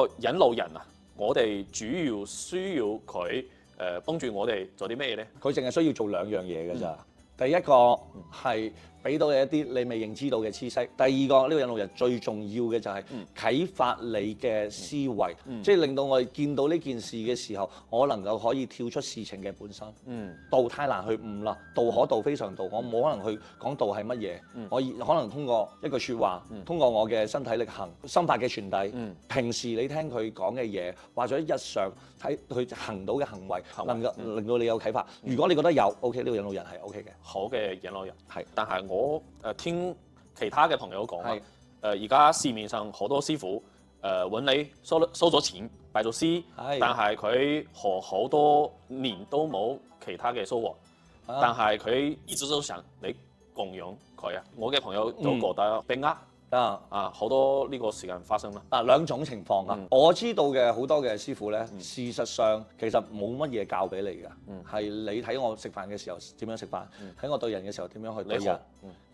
個引路人啊，我哋主要需要佢幫住我哋做啲咩咧？佢淨係需要做兩樣嘢㗎咋。第一個係俾到你一啲你未認知到嘅知識。第二個呢個引路人最重要嘅就係啟發你嘅思維，即係令到我哋見到呢件事嘅時候，我能夠可以跳出事情嘅本身。道太難去悟啦，道可道非常道，我冇可能去講道係乜嘢。我可能通過一句説話，通過我嘅身體力行、心法嘅傳遞，平時你聽佢講嘅嘢，或者日常睇佢行到嘅行為，能夠令到你有啟發。如果你覺得有 OK， 呢個引路人係 OK 嘅，好嘅引路人係。但係我聽其他嘅朋友講啊，而家市面上好多師傅揾你收咗錢拜咗師，但係佢學好多年都冇其他嘅收穫，但係佢一直都想你供養佢啊！我嘅朋友都覺得被呃好多呢個時間發生啦。兩種情況啊，我知道嘅好多嘅師傅咧，事實上其實冇乜嘢教俾你㗎，係你睇我食飯嘅時候點樣食飯，睇我對人嘅時候點樣去對人，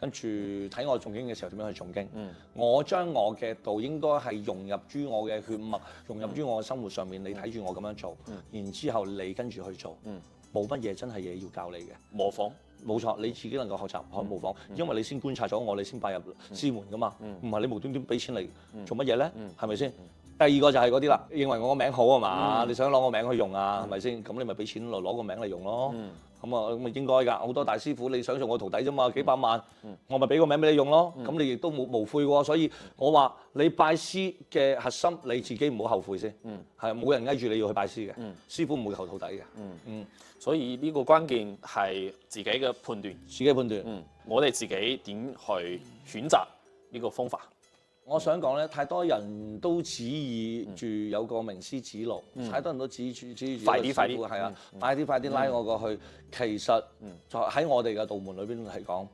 跟住睇我誦經嘅時候點樣去誦經。我將我嘅道應該係融入於我嘅血脈，融入於我嘅生活上面。你睇住我咁樣做，然之後你跟住去做，冇乜嘢真係嘢要教你嘅。模仿。冇錯，你自己能夠學習學模仿，因為你先觀察咗我，你先拜入師門噶嘛，唔係你無端端俾錢嚟做乜嘢咧？係咪先？第二個就係嗰啲啦，認為我個名好啊嘛，你想攞我名去用啊，係咪先？咁你咪俾錢攞個名嚟用咯。咁咪應該㗎，好多大師傅你想做我徒弟啫嘛，幾百萬，我咪俾個名俾你用咯。咁你亦都無悔喎，所以我話你拜師嘅核心你自己唔好後悔先。係冇人嗌住你要去拜師嘅，師傅唔會求徒弟嘅。所以呢個關鍵係自己嘅判斷。自己判斷。我哋自己點去選擇呢個方法？我想講咧，太多人都指意住有個名師指路，太多人都指住快啲，係啊，快啲拉我過去。其實就喺我哋嘅道門裏邊嚟講，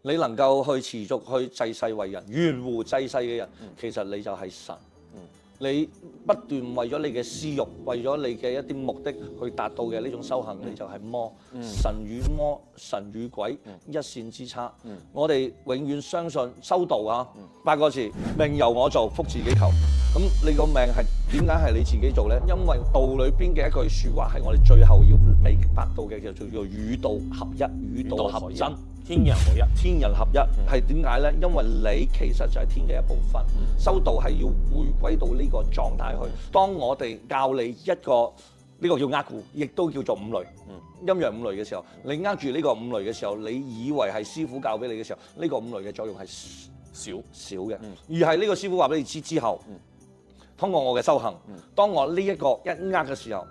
你能夠去持續去濟世為人、懸壺濟世嘅人，其實你就係神。你不斷為咗你嘅私欲，為咗你嘅一啲目的去達到嘅呢種修行，你就係魔。神與魔、神與鬼一線之差。我哋永遠相信修道啊，8個字：命由我做，福自己求。咁你個命係點解係你自己做咧？因為道裏邊嘅一句説話係我哋最後要明白到嘅，叫做與道合一、與道合真。天人合一，天人合一係點解咧？因為你其實就係天嘅一部分，修道係要回歸到呢個狀態去。當我哋教你一個呢個叫扼固，亦都叫做五類，陰陽五類嘅時候，你握住呢個五類嘅時候，你以為係師傅教俾你嘅時候，呢個五類嘅作用係少嘅，而係呢個師傅話俾你知之後，通過我嘅修行，當我呢一個一握嘅時候，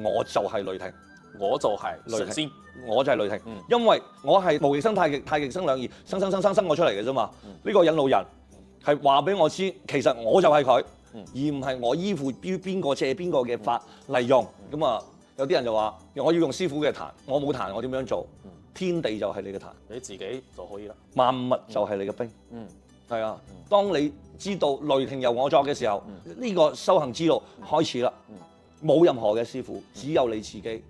我就係雷霆。我就係神仙，我就係雷霆，因為我係無極生太極，太極生兩儀，生我出嚟嘅啫嘛。呢個引路人係話俾我知，其實我就係佢，而唔係我依附於邊個借邊個嘅法嚟用。咁啊，有啲人就話我要用師傅嘅壇，我冇壇，我點樣做？天地就係你嘅壇，你自己就可以啦。萬物就係你嘅兵。係啊，當你知道雷霆由我作嘅時候，呢個修行之路開始啦。冇任何嘅師傅，只有你自己。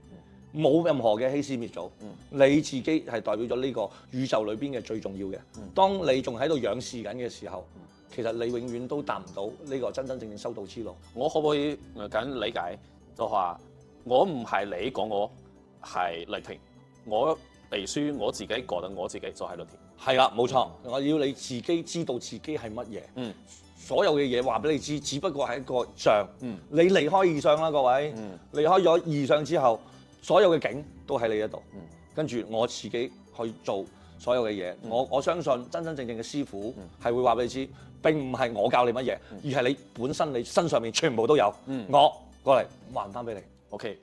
冇任何嘅欺師滅祖，你自己係代表咗呢個宇宙裏邊嘅最重要嘅。當你仲喺度仰視緊嘅時候，其實你永遠都達唔到呢個真正修道之路。我可唔可以咁理解，就話我唔係你講我係雷霆，我背書我自己覺得我自己就係雷霆。係啦，冇錯，我要你自己知道自己係乜嘢。所有嘅嘢話俾你知，只不過係一個相。你離開二相啦，各位。離開咗二相之後，所有嘅景都喺你一度，跟住我自己去做所有嘅嘢。我相信真真正正嘅師傅係會話俾你知，並唔係我教你乜嘢，而係你本身你身上面全部都有。我過嚟還翻俾你。OK。